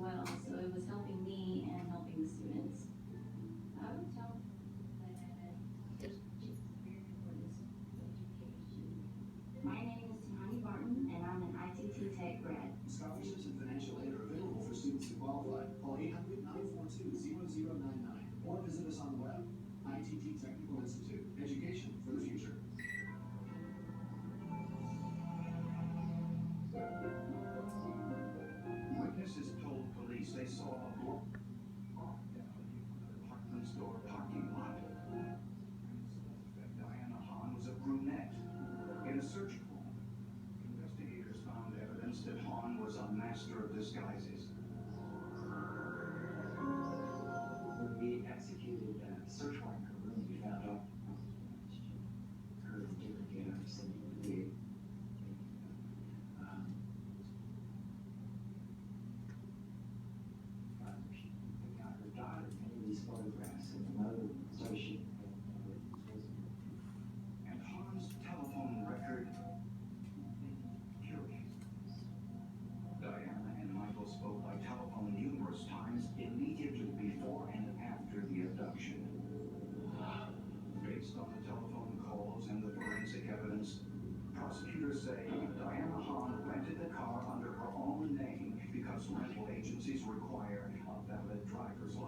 well. So it was helping me and helping the students. I would tell that it's just very important education. My name is Tahani Barton, and I'm an ITT Tech grad. Scholarships and financial aid are available for students who qualify. Call 800-942-0099 or visit us on the web. ITT Technical Institute. Education for the future. Witnesses told police they saw a block down an apartment store parking lot. Diana Hahn was a brunette. In a search warrant, investigators found evidence that Hahn was a master of disguises. When we executed a search warrant in her room, we found out her different gears and we picked out her daughter, many of these photographs, and another associate. And Hahn's telephone record, curious. Diana and Michael spoke by telephone numerous times immediately before and after the abduction. Based on the telephone calls and the forensic evidence, prosecutors say Diana Hahn rented the car under her own name because rental agencies require a valid driver's license.